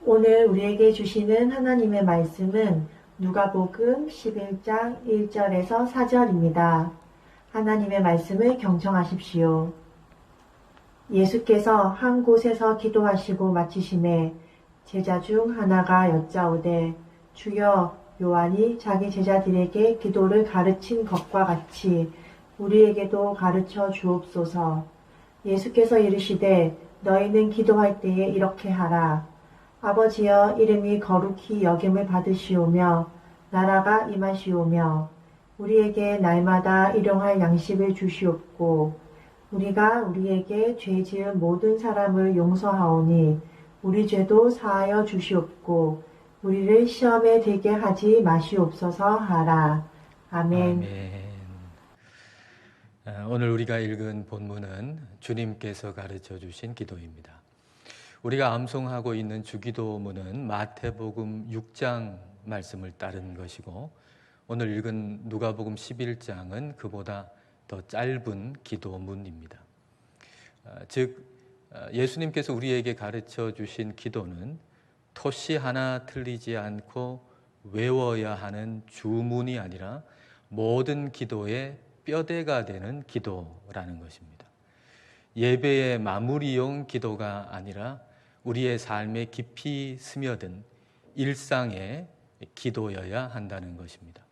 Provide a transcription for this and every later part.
오늘 우리에게 주시는 하나님의 말씀은 누가복음 11장 1절에서 4절입니다. 하나님의 말씀을 경청하십시오. 예수께서 한 곳에서 기도하시고 마치심에 제자 중 하나가 여짜오되 주여, 요한이 자기 제자들에게 기도를 가르친 것과 같이 우리에게도 가르쳐 주옵소서. 예수께서 이르시되 너희는 기도할 때에 이렇게 하라. 아버지여, 이름이 거룩히 여김을 받으시오며 나라가 임하시오며 우리에게 날마다 일용할 양식을 주시옵고 우리가 우리에게 죄 지은 모든 사람을 용서하오니 우리 죄도 사하여 주시옵고 우리를 시험에 들게 하지 마시옵소서 하라. 아멘. 아멘. 오늘 우리가 읽은 본문은 주님께서 가르쳐 주신 기도입니다. 우리가 암송하고 있는 주기도문은 마태복음 6장 말씀을 따른 것이고 오늘 읽은 누가복음 11장은 그보다 더 짧은 기도문입니다. 즉 예수님께서 우리에게 가르쳐 주신 기도는 토시 하나 틀리지 않고 외워야 하는 주문이 아니라 모든 기도의 뼈대가 되는 기도라는 것입니다. 예배의 마무리용 기도가 아니라 우리의 삶에 깊이 스며든 일상의 기도여야 한다는 것입니다.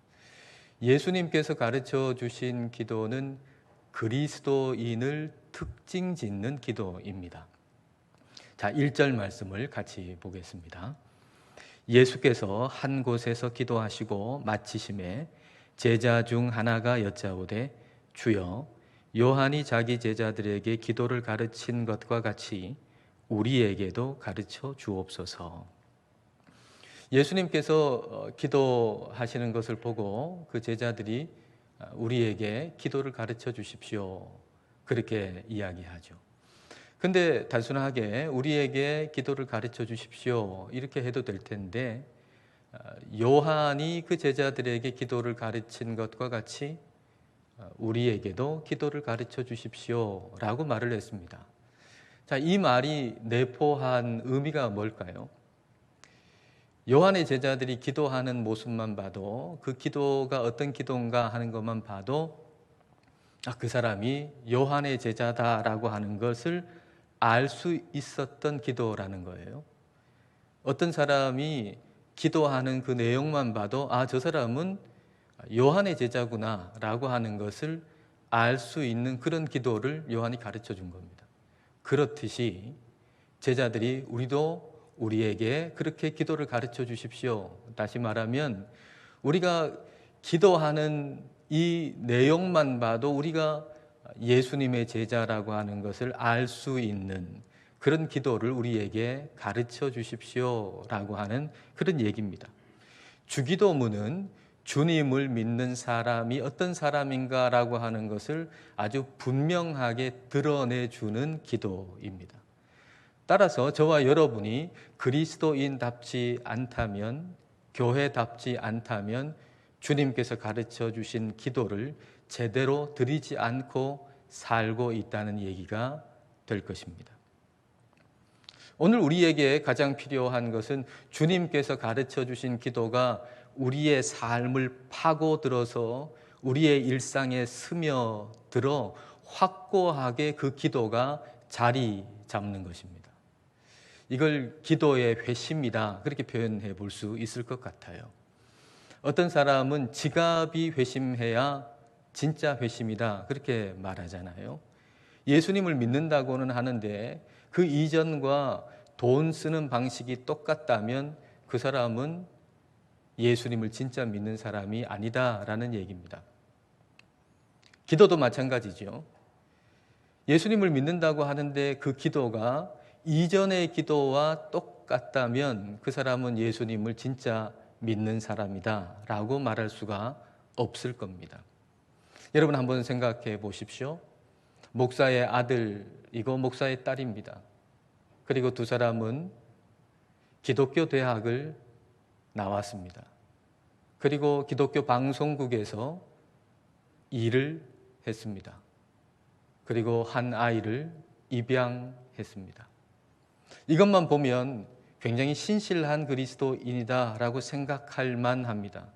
예수님께서 가르쳐 주신 기도는 그리스도인을 특징 짓는 기도입니다. 자, 1절 말씀을 같이 보겠습니다. 예수께서 한 곳에서 기도하시고 마치심에 제자 중 하나가 여짜오되 주여, 요한이 자기 제자들에게 기도를 가르친 것과 같이 우리에게도 가르쳐 주옵소서. 예수님께서 기도하시는 것을 보고 그 제자들이 우리에게 기도를 가르쳐 주십시오, 그렇게 이야기하죠. 근데 단순하게 우리에게 기도를 가르쳐 주십시오 이렇게 해도 될 텐데 요한이 그 제자들에게 기도를 가르친 것과 같이 우리에게도 기도를 가르쳐 주십시오 라고 말을 했습니다. 자, 이 말이 내포한 의미가 뭘까요? 요한의 제자들이 기도하는 모습만 봐도, 그 기도가 어떤 기도인가 하는 것만 봐도 그 사람이 요한의 제자다라고 하는 것을 알 수 있었던 기도라는 거예요. 어떤 사람이 기도하는 그 내용만 봐도 저 사람은 요한의 제자구나 라고 하는 것을 알 수 있는 그런 기도를 요한이 가르쳐 준 겁니다. 그렇듯이 제자들이 우리에게 그렇게 기도를 가르쳐 주십시오. 다시 말하면 우리가 기도하는 이 내용만 봐도 우리가 예수님의 제자라고 하는 것을 알 수 있는 그런 기도를 우리에게 가르쳐 주십시오라고 하는 그런 얘기입니다. 주기도문은 주님을 믿는 사람이 어떤 사람인가라고 하는 것을 아주 분명하게 드러내주는 기도입니다. 따라서 저와 여러분이 그리스도인답지 않다면, 교회답지 않다면 주님께서 가르쳐 주신 기도를 제대로 드리지 않고 살고 있다는 얘기가 될 것입니다. 오늘 우리에게 가장 필요한 것은 주님께서 가르쳐 주신 기도가 우리의 삶을 파고들어서 우리의 일상에 스며들어 확고하게 그 기도가 자리 잡는 것입니다. 이걸 기도의 회심이다, 그렇게 표현해 볼 수 있을 것 같아요. 어떤 사람은 지갑이 회심해야 진짜 회심이다, 그렇게 말하잖아요. 예수님을 믿는다고는 하는데 그 이전과 돈 쓰는 방식이 똑같다면 그 사람은 예수님을 진짜 믿는 사람이 아니다라는 얘기입니다. 기도도 마찬가지죠. 예수님을 믿는다고 하는데 그 기도가 이전의 기도와 똑같다면 그 사람은 예수님을 진짜 믿는 사람이다 라고 말할 수가 없을 겁니다. 여러분 한번 생각해 보십시오. 목사의 아들이고 목사의 딸입니다. 그리고 두 사람은 기독교 대학을 나왔습니다. 그리고 기독교 방송국에서 일을 했습니다. 그리고 한 아이를 입양했습니다. 이것만 보면 굉장히 신실한 그리스도인이다라고 생각할 만합니다.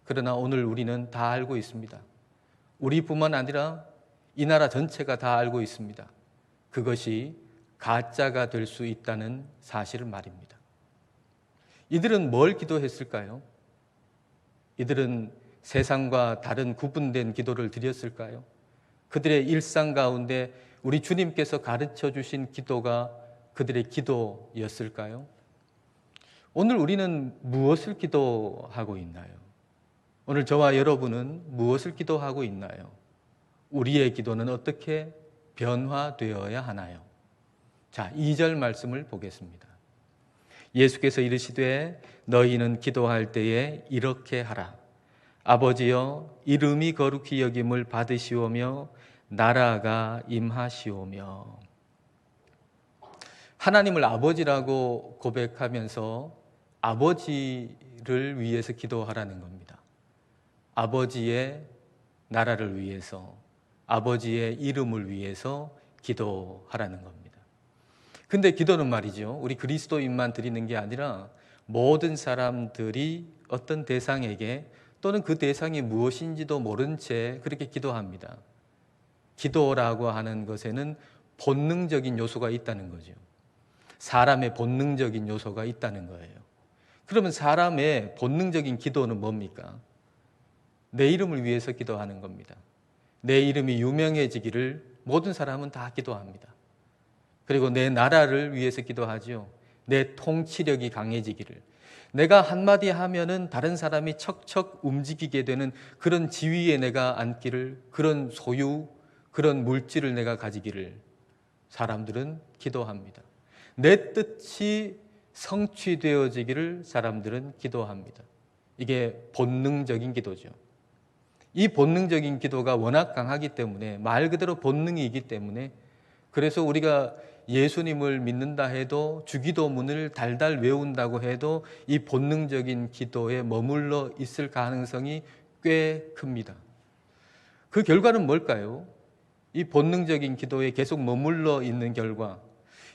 그러나 오늘 우리는 다 알고 있습니다. 우리뿐만 아니라 이 나라 전체가 다 알고 있습니다. 그것이 가짜가 될 수 있다는 사실을 말입니다. 이들은 뭘 기도했을까요? 이들은 세상과 다른 구분된 기도를 드렸을까요? 그들의 일상 가운데 우리 주님께서 가르쳐 주신 기도가 그들의 기도였을까요? 오늘 우리는 무엇을 기도하고 있나요? 오늘 저와 여러분은 무엇을 기도하고 있나요? 우리의 기도는 어떻게 변화되어야 하나요? 자, 2절 말씀을 보겠습니다. 예수께서 이르시되 너희는 기도할 때에 이렇게 하라. 아버지여 이름이 거룩히 여김을 받으시오며 나라가 임하시오며. 하나님을 아버지라고 고백하면서 아버지를 위해서 기도하라는 겁니다. 아버지의 나라를 위해서, 아버지의 이름을 위해서 기도하라는 겁니다. 근데 기도는 말이죠, 우리 그리스도인만 드리는 게 아니라 모든 사람들이 어떤 대상에게 또는 그 대상이 무엇인지도 모른 채 그렇게 기도합니다. 기도라고 하는 것에는 본능적인 요소가 있다는 거죠. 사람의 본능적인 요소가 있다는 거예요. 그러면 사람의 본능적인 기도는 뭡니까? 내 이름을 위해서 기도하는 겁니다. 내 이름이 유명해지기를 모든 사람은 다 기도합니다. 그리고 내 나라를 위해서 기도하죠. 내 통치력이 강해지기를. 내가 한마디 하면은 다른 사람이 척척 움직이게 되는 그런 지위에 내가 앉기를, 그런 소유, 그런 물질을 내가 가지기를 사람들은 기도합니다. 내 뜻이 성취되어지기를 사람들은 기도합니다. 이게 본능적인 기도죠. 이 본능적인 기도가 워낙 강하기 때문에, 말 그대로 본능이기 때문에, 그래서 우리가 예수님을 믿는다 해도 주기도문을 달달 외운다고 해도 이 본능적인 기도에 머물러 있을 가능성이 꽤 큽니다. 그 결과는 뭘까요? 이 본능적인 기도에 계속 머물러 있는 결과,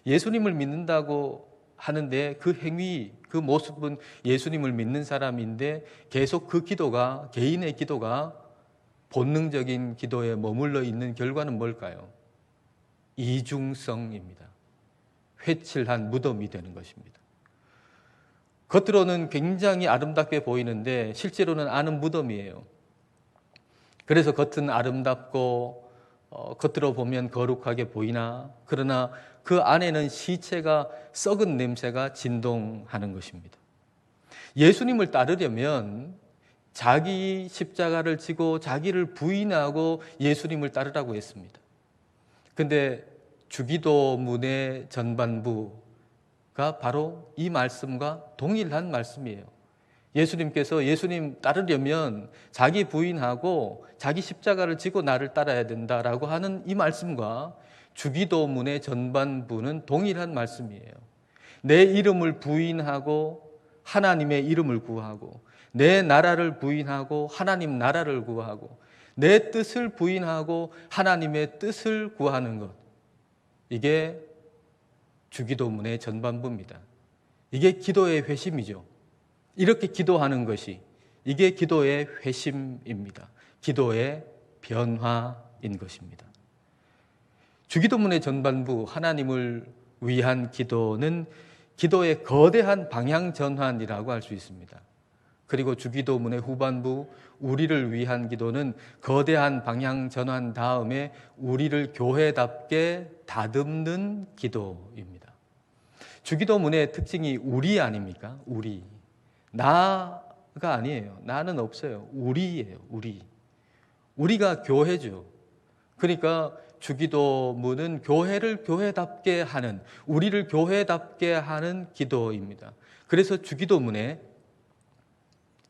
예수님을 믿는다고 하는데 그 행위, 그 모습은 예수님을 믿는 사람인데 계속 그 기도가, 개인의 기도가 본능적인 기도에 머물러 있는 결과는 뭘까요? 이중성입니다. 회칠한 무덤이 되는 것입니다. 겉으로는 굉장히 아름답게 보이는데 실제로는 안은 무덤이에요. 그래서 겉은 아름답고 겉으로 보면 거룩하게 보이나, 그러나 그 안에는 시체가, 썩은 냄새가 진동하는 것입니다. 예수님을 따르려면 자기 십자가를 지고 자기를 부인하고 예수님을 따르라고 했습니다. 근데 주기도문의 전반부가 바로 이 말씀과 동일한 말씀이에요. 예수님께서 예수님 따르려면 자기 부인하고 자기 십자가를 지고 나를 따라야 된다라고 하는 이 말씀과 주기도문의 전반부는 동일한 말씀이에요. 내 이름을 부인하고 하나님의 이름을 구하고, 내 나라를 부인하고 하나님 나라를 구하고, 내 뜻을 부인하고 하나님의 뜻을 구하는 것, 이게 주기도문의 전반부입니다. 이게 기도의 회심이죠. 이렇게 기도하는 것이, 이게 기도의 회심입니다. 기도의 변화인 것입니다. 주기도문의 전반부, 하나님을 위한 기도는 기도의 거대한 방향 전환이라고 할 수 있습니다. 그리고 주기도문의 후반부, 우리를 위한 기도는 거대한 방향 전환 다음에 우리를 교회답게 다듬는 기도입니다. 주기도문의 특징이 우리 아닙니까? 우리. 나가 아니에요. 나는 없어요. 우리예요. 우리. 우리가 교회죠. 그러니까 주기도문은 교회를 교회답게 하는, 우리를 교회답게 하는 기도입니다. 그래서 주기도문에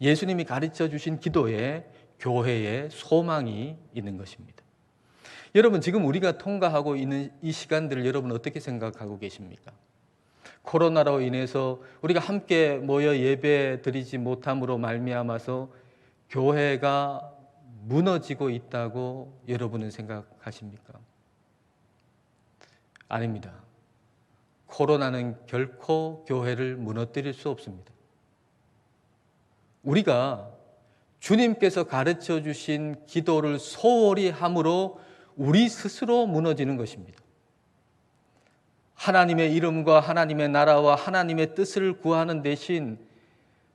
예수님이 가르쳐 주신 기도에 교회의 소망이 있는 것입니다. 여러분, 지금 우리가 통과하고 있는 이 시간들을 여러분 어떻게 생각하고 계십니까? 코로나로 인해서 우리가 함께 모여 예배 드리지 못함으로 말미암아서 교회가 무너지고 있다고 여러분은 생각하십니까? 아닙니다. 코로나는 결코 교회를 무너뜨릴 수 없습니다. 우리가 주님께서 가르쳐 주신 기도를 소홀히 함으로 우리 스스로 무너지는 것입니다. 하나님의 이름과 하나님의 나라와 하나님의 뜻을 구하는 대신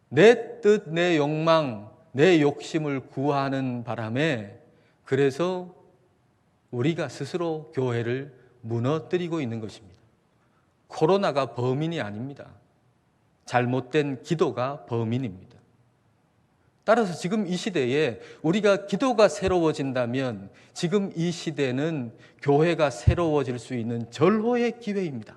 내 뜻, 내 욕망, 내 욕심을 구하는 바람에 그래서 우리가 스스로 교회를 무너뜨리고 있는 것입니다. 코로나가 범인이 아닙니다. 잘못된 기도가 범인입니다. 따라서 지금 이 시대에 우리가 기도가 새로워진다면 지금 이 시대는 교회가 새로워질 수 있는 절호의 기회입니다.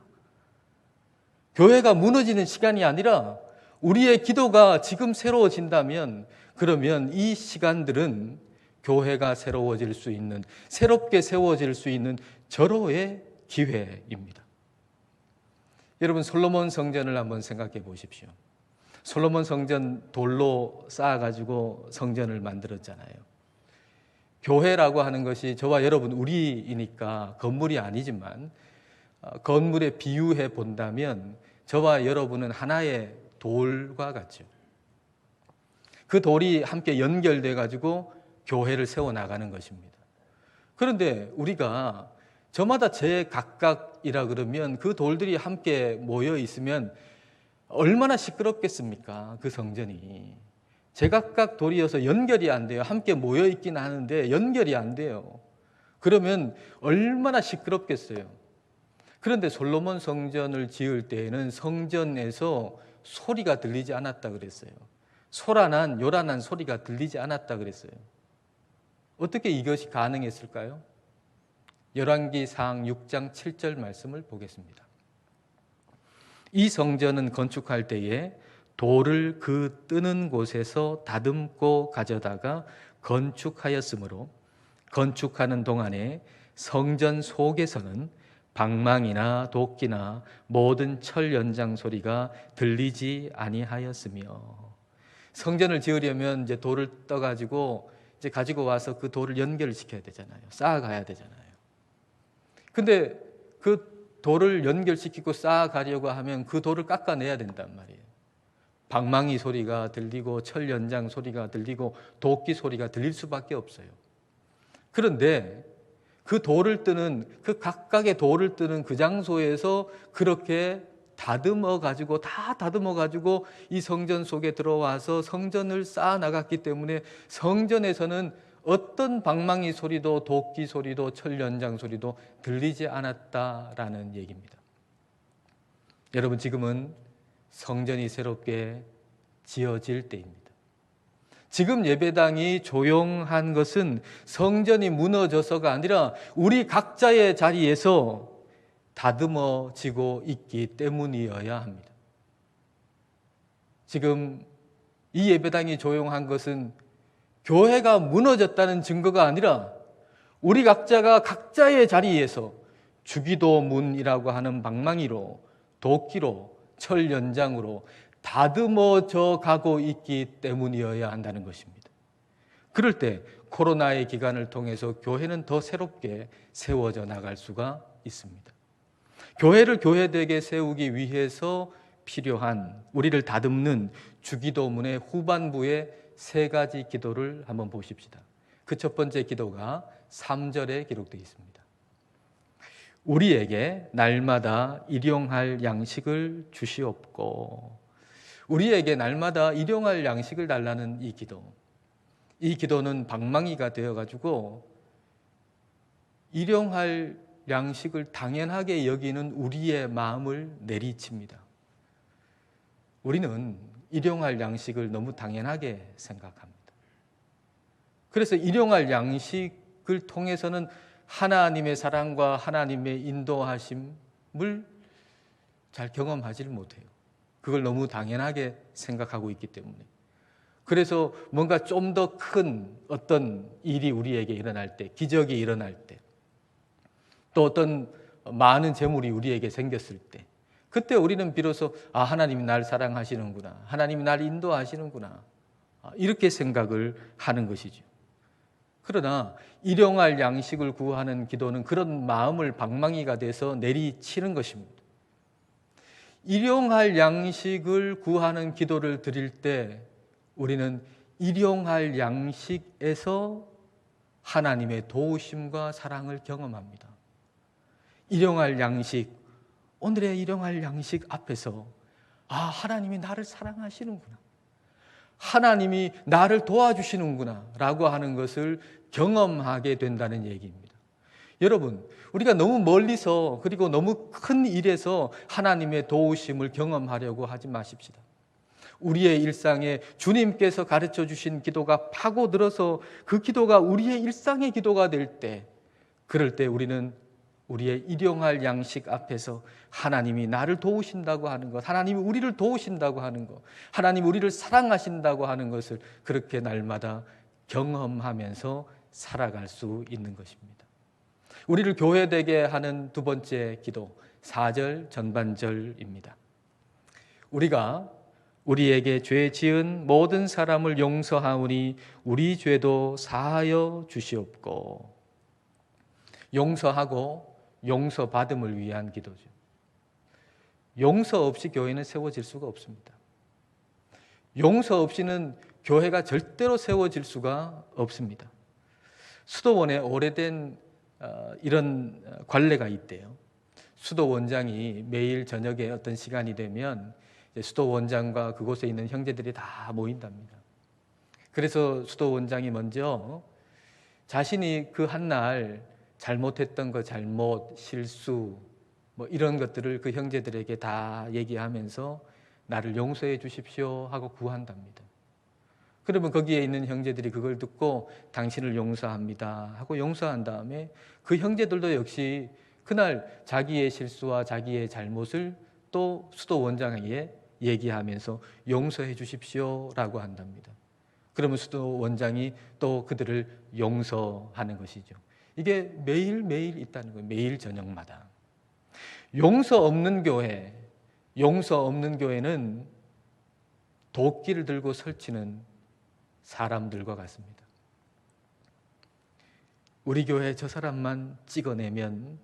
교회가 무너지는 시간이 아니라 우리의 기도가 지금 새로워진다면 그러면 이 시간들은 교회가 새로워질 수 있는, 새롭게 세워질 수 있는 절호의 기회입니다. 여러분, 솔로몬 성전을 한번 생각해 보십시오. 솔로몬 성전 돌로 쌓아가지고 성전을 만들었잖아요. 교회라고 하는 것이 저와 여러분 우리이니까 건물이 아니지만 건물에 비유해 본다면 저와 여러분은 하나의 돌과 같죠. 그 돌이 함께 연결돼 가지고 교회를 세워나가는 것입니다. 그런데 우리가 저마다 제각각이라 그러면 그 돌들이 함께 모여 있으면 얼마나 시끄럽겠습니까? 그 성전이. 제각각 돌이어서 연결이 안 돼요. 함께 모여 있긴 하는데 연결이 안 돼요. 그러면 얼마나 시끄럽겠어요. 그런데 솔로몬 성전을 지을 때에는 성전에서 소리가 들리지 않았다 그랬어요. 소란한 요란한 소리가 들리지 않았다 그랬어요. 어떻게 이것이 가능했을까요? 열왕기상 6장 7절 말씀을 보겠습니다. 이 성전은 건축할 때에 돌을 그 뜨는 곳에서 다듬고 가져다가 건축하였으므로 건축하는 동안에 성전 속에서는 방망이나 도끼나 모든 철 연장 소리가 들리지 아니하였으며, 성전을 지으려면 이제 돌을 떠가지고 이제 가지고 와서 그 돌을 연결시켜야 되잖아요. 쌓아가야 되잖아요. 근데 그 돌을 연결시키고 쌓아가려고 하면 그 돌을 깎아내야 된단 말이에요. 방망이 소리가 들리고 철 연장 소리가 들리고 도끼 소리가 들릴 수밖에 없어요. 그런데 그 돌을 뜨는, 그 각각의 돌을 뜨는 그 장소에서 그렇게 다 다듬어 가지고 이 성전 속에 들어와서 성전을 쌓아 나갔기 때문에 성전에서는 어떤 방망이 소리도 도끼 소리도 철 연장 소리도 들리지 않았다라는 얘기입니다. 여러분, 지금은 성전이 새롭게 지어질 때입니다. 지금 예배당이 조용한 것은 성전이 무너져서가 아니라 우리 각자의 자리에서 다듬어지고 있기 때문이어야 합니다. 지금 이 예배당이 조용한 것은 교회가 무너졌다는 증거가 아니라 우리 각자가 각자의 자리에서 주기도문이라고 하는 방망이로, 도끼로, 철 연장으로 다듬어져 가고 있기 때문이어야 한다는 것입니다. 그럴 때 코로나의 기간을 통해서 교회는 더 새롭게 세워져 나갈 수가 있습니다. 교회를 교회되게 세우기 위해서 필요한 우리를 다듬는 주기도문의 후반부의 세 가지 기도를 한번 보십시다. 그 첫 번째 기도가 3절에 기록되어 있습니다. 우리에게 날마다 일용할 양식을 주시옵고. 우리에게 날마다 일용할 양식을 달라는 이 기도. 이 기도는 방망이가 되어가지고 일용할 양식을 당연하게 여기는 우리의 마음을 내리칩니다. 우리는 일용할 양식을 너무 당연하게 생각합니다. 그래서 일용할 양식을 통해서는 하나님의 사랑과 하나님의 인도하심을 잘 경험하지 못해요. 그걸 너무 당연하게 생각하고 있기 때문에. 그래서 뭔가 좀 더 큰 어떤 일이 우리에게 일어날 때, 기적이 일어날 때, 또 어떤 많은 재물이 우리에게 생겼을 때, 그때 우리는 비로소 하나님이 날 사랑하시는구나, 하나님이 날 인도하시는구나, 이렇게 생각을 하는 것이죠. 그러나 일용할 양식을 구하는 기도는 그런 마음을 방망이가 돼서 내리치는 것입니다. 일용할 양식을 구하는 기도를 드릴 때 우리는 일용할 양식에서 하나님의 도우심과 사랑을 경험합니다. 일용할 양식, 오늘의 일용할 양식 앞에서 하나님이 나를 사랑하시는구나, 하나님이 나를 도와주시는구나 라고 하는 것을 경험하게 된다는 얘기입니다. 여러분, 우리가 너무 멀리서 그리고 너무 큰 일에서 하나님의 도우심을 경험하려고 하지 마십시다. 우리의 일상에 주님께서 가르쳐 주신 기도가 파고들어서 그 기도가 우리의 일상의 기도가 될 때, 그럴 때 우리는 우리의 일용할 양식 앞에서 하나님이 나를 도우신다고 하는 것, 하나님이 우리를 도우신다고 하는 것, 하나님이 우리를 사랑하신다고 하는 것을 그렇게 날마다 경험하면서 살아갈 수 있는 것입니다. 우리를 교회되게 하는 두 번째 기도, 4절 전반절입니다. 우리가 우리에게 죄 지은 모든 사람을 용서하오니 우리 죄도 사하여 주시옵고. 용서하고 용서받음을 위한 기도죠. 용서 없이 교회는 세워질 수가 없습니다. 용서 없이는 교회가 절대로 세워질 수가 없습니다. 수도원에 오래된 이런 관례가 있대요. 수도원장이 매일 저녁에 어떤 시간이 되면 수도원장과 그곳에 있는 형제들이 다 모인답니다. 그래서 수도원장이 먼저 자신이 그 한날 잘못했던 거, 잘못, 실수 이런 것들을 그 형제들에게 다 얘기하면서 나를 용서해 주십시오 하고 구한답니다. 그러면 거기에 있는 형제들이 그걸 듣고 당신을 용서합니다 하고 용서한 다음에 그 형제들도 역시 그날 자기의 실수와 자기의 잘못을 또 수도원장에게 얘기하면서 용서해 주십시오라고 한답니다. 그러면 수도원장이 또 그들을 용서하는 것이죠. 이게 매일매일 있다는 거예요. 매일 저녁마다. 용서 없는 교회는 도끼를 들고 설치는 사람들과 같습니다. 우리 교회 저 사람만 찍어내면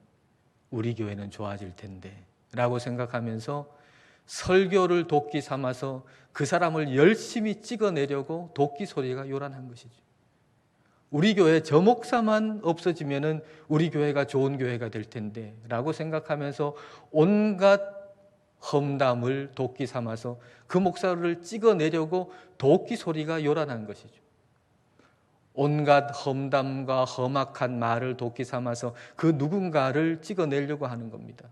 우리 교회는 좋아질 텐데 라고 생각하면서 설교를 도끼 삼아서 그 사람을 열심히 찍어내려고 도끼 소리가 요란한 것이죠. 우리 교회 저 목사만 없어지면은 우리 교회가 좋은 교회가 될 텐데 라고 생각하면서 온갖 험담을 도끼 삼아서 그 목사를 찍어내려고 도끼 소리가 요란한 것이죠. 온갖 험담과 험악한 말을 도끼 삼아서 그 누군가를 찍어내려고 하는 겁니다.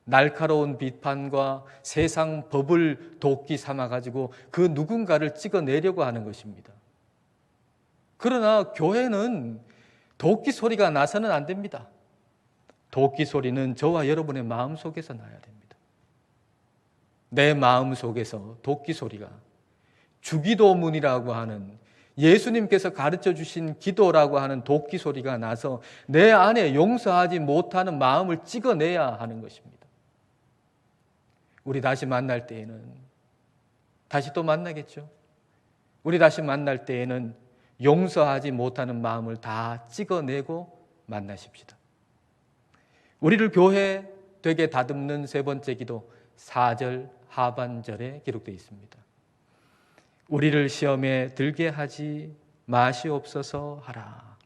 날카로운 비판과 세상 법을 도끼 삼아가지고 그 누군가를 찍어내려고 하는 것입니다. 그러나 교회는 도끼 소리가 나서는 안 됩니다. 도끼 소리는 저와 여러분의 마음 속에서 나야 됩니다. 내 마음 속에서 도끼 소리가 주기도문이라고 하는 예수님께서 가르쳐 주신 기도라고 하는 도끼 소리가 나서 내 안에 용서하지 못하는 마음을 찍어내야 하는 것입니다. 우리 다시 만날 때에는 다시 또 만나겠죠. 우리 다시 만날 때에는 용서하지 못하는 마음을 다 찍어내고 만나십시다. 우리를 교회 되게 다듬는 세 번째 기도 4절 하반절에 기록되어 있습니다. 우리를 시험에 들게 하지 마시옵소서 하라.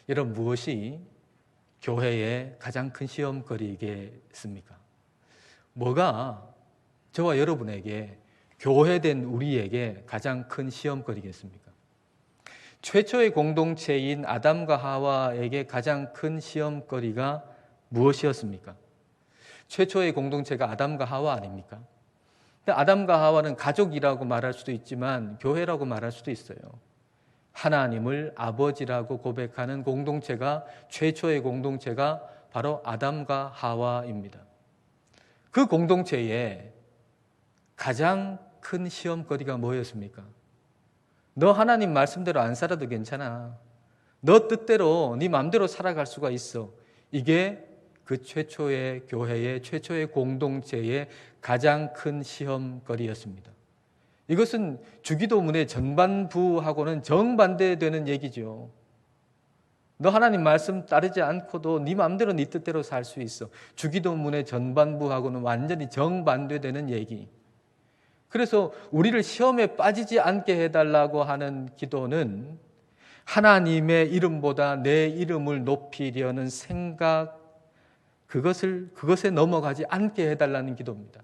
여러분, 무엇이 교회의 가장 큰 시험거리겠습니까? 뭐가 저와 여러분에게 교회된 우리에게 가장 큰 시험거리겠습니까? 최초의 공동체인 아담과 하와에게 가장 큰 시험거리가 무엇이었습니까? 최초의 공동체가 아담과 하와 아닙니까? 아담과 하와는 가족이라고 말할 수도 있지만 교회라고 말할 수도 있어요. 하나님을 아버지라고 고백하는 공동체가, 최초의 공동체가 바로 아담과 하와입니다. 그 공동체에 가장 큰 시험거리가 뭐였습니까? 너 하나님 말씀대로 안 살아도 괜찮아. 너 뜻대로 네 마음대로 살아갈 수가 있어. 이게 그 최초의 교회의, 최초의 공동체의 가장 큰 시험거리였습니다. 이것은 주기도문의 전반부하고는 정반대되는 얘기죠. 너 하나님 말씀 따르지 않고도 네 마음대로 네 뜻대로 살 수 있어. 주기도문의 전반부하고는 완전히 정반대되는 얘기. 그래서 우리를 시험에 빠지지 않게 해달라고 하는 기도는 하나님의 이름보다 내 이름을 높이려는 생각, 그것에 넘어가지 않게 해달라는 기도입니다.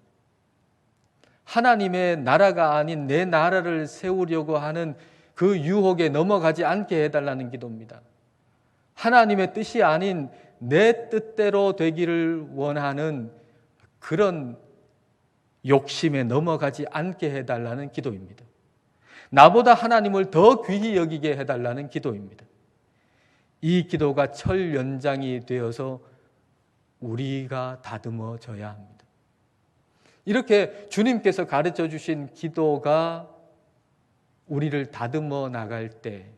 하나님의 나라가 아닌 내 나라를 세우려고 하는 그 유혹에 넘어가지 않게 해달라는 기도입니다. 하나님의 뜻이 아닌 내 뜻대로 되기를 원하는 그런 욕심에 넘어가지 않게 해달라는 기도입니다. 나보다 하나님을 더 귀히 여기게 해달라는 기도입니다. 이 기도가 철 연장이 되어서 우리가 다듬어져야 합니다. 이렇게 주님께서 가르쳐 주신 기도가 우리를 다듬어 나갈 때,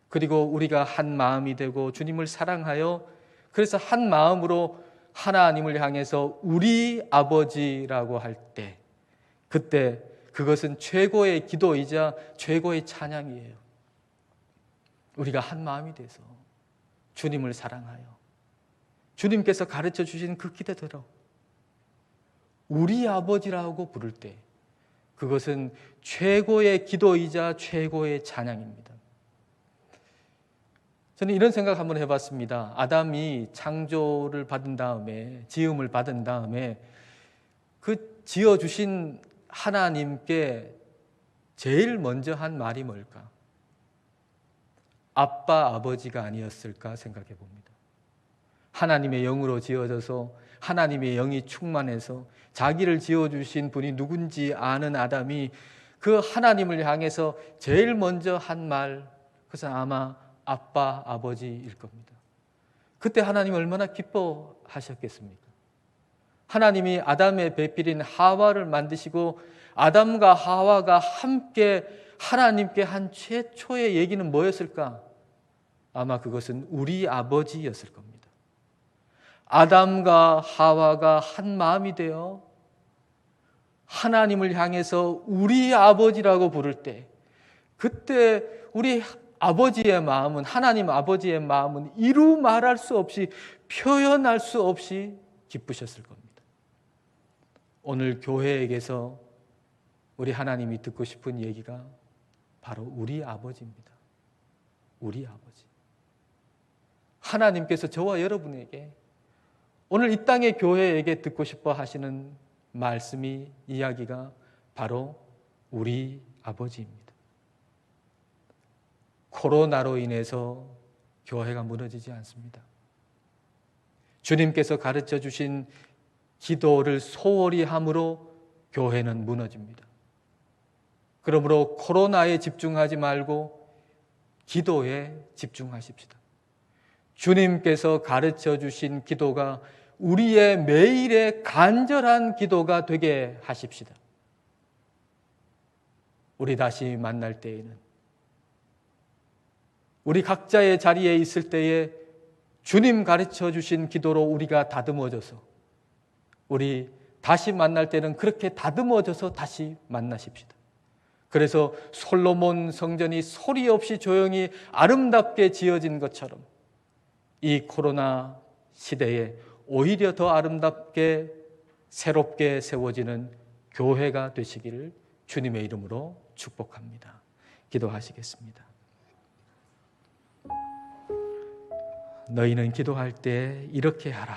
그리고 우리가 한 마음이 되고 주님을 사랑하여 그래서 한 마음으로 하나님을 향해서 우리 아버지라고 할 때, 그때 그것은 최고의 기도이자 최고의 찬양이에요. 우리가 한 마음이 돼서 주님을 사랑하여 주님께서 가르쳐 주신 그 기도대로 우리 아버지라고 부를 때, 그것은 최고의 기도이자 최고의 찬양입니다. 저는 이런 생각 한번 해봤습니다. 아담이 창조를 받은 다음에, 지음을 받은 다음에 그 지어주신 하나님께 제일 먼저 한 말이 뭘까? 아빠, 아버지가 아니었을까 생각해 봅니다. 하나님의 영으로 지어져서 하나님의 영이 충만해서 자기를 지어주신 분이 누군지 아는 아담이 그 하나님을 향해서 제일 먼저 한 말, 그것은 아마 아빠, 아버지일 겁니다. 그때 하나님 얼마나 기뻐하셨겠습니까? 하나님이 아담의 배필인 하와를 만드시고 아담과 하와가 함께 하나님께 한 최초의 얘기는 뭐였을까? 아마 그것은 우리 아버지였을 겁니다. 아담과 하와가 한 마음이 되어 하나님을 향해서 우리 아버지라고 부를 때, 그때 우리 아버지의 마음은, 하나님 아버지의 마음은 이루 말할 수 없이, 표현할 수 없이 기쁘셨을 겁니다. 오늘 교회에게서 우리 하나님이 듣고 싶은 얘기가 바로 우리 아버지입니다. 우리 아버지. 하나님께서 저와 여러분에게, 오늘 이 땅의 교회에게 듣고 싶어 하시는 말씀이, 이야기가 바로 우리 아버지입니다. 코로나로 인해서 교회가 무너지지 않습니다. 주님께서 가르쳐 주신 기도를 소홀히 함으로 교회는 무너집니다. 그러므로 코로나에 집중하지 말고 기도에 집중하십시다. 주님께서 가르쳐 주신 기도가 우리의 매일의 간절한 기도가 되게 하십시다. 우리 다시 만날 때에는, 우리 각자의 자리에 있을 때에 주님 가르쳐 주신 기도로 우리가 다듬어져서, 우리 다시 만날 때는 그렇게 다듬어져서 다시 만나십시다. 그래서 솔로몬 성전이 소리 없이 조용히 아름답게 지어진 것처럼 이 코로나 시대에 오히려 더 아름답게 새롭게 세워지는 교회가 되시기를 주님의 이름으로 축복합니다. 기도하시겠습니다. 너희는 기도할 때 이렇게 하라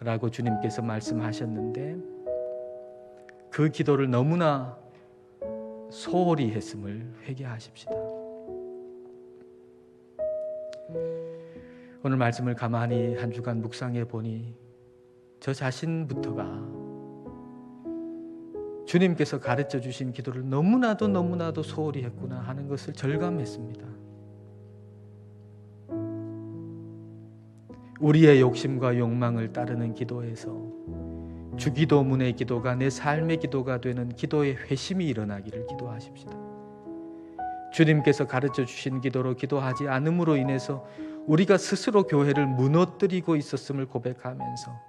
라고 주님께서 말씀하셨는데, 그 기도를 너무나 소홀히 했음을 회개하십시다. 오늘 말씀을 가만히 한 주간 묵상해 보니 저 자신부터가 주님께서 가르쳐 주신 기도를 너무나도 소홀히 했구나 하는 것을 절감했습니다. 우리의 욕심과 욕망을 따르는 기도에서 주기도문의 기도가 내 삶의 기도가 되는 기도의 회심이 일어나기를 기도하십시다. 주님께서 가르쳐 주신 기도로 기도하지 않음으로 인해서 우리가 스스로 교회를 무너뜨리고 있었음을 고백하면서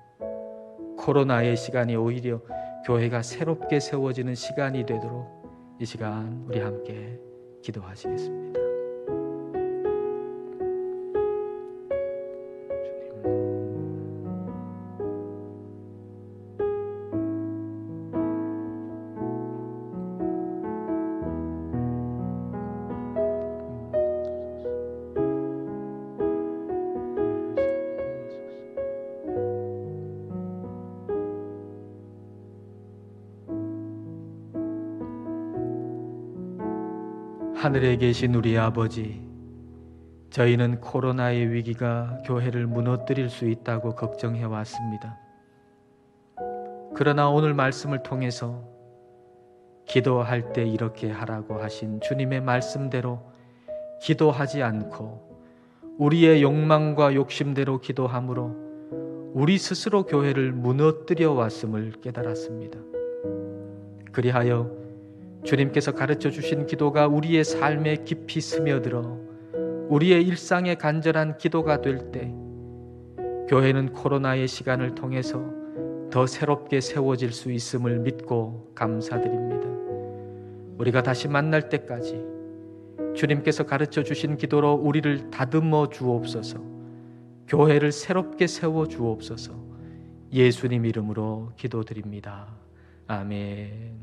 코로나의 시간이 오히려 교회가 새롭게 세워지는 시간이 되도록 이 시간 우리 함께 기도하시겠습니다. 하늘에 계신 우리 아버지, 저희는 코로나의 위기가 교회를 무너뜨릴 수 있다고 걱정해 왔습니다. 그러나 오늘 말씀을 통해서 기도할 때 이렇게 하라고 하신 주님의 말씀대로 기도하지 않고 우리의 욕망과 욕심대로 기도함으로 우리 스스로 교회를 무너뜨려 왔음을 깨달았습니다. 그리하여 주님께서 가르쳐 주신 기도가 우리의 삶에 깊이 스며들어 우리의 일상의 간절한 기도가 될 때 교회는 코로나의 시간을 통해서 더 새롭게 세워질 수 있음을 믿고 감사드립니다. 우리가 다시 만날 때까지 주님께서 가르쳐 주신 기도로 우리를 다듬어 주옵소서. 교회를 새롭게 세워 주옵소서. 예수님 이름으로 기도드립니다. 아멘.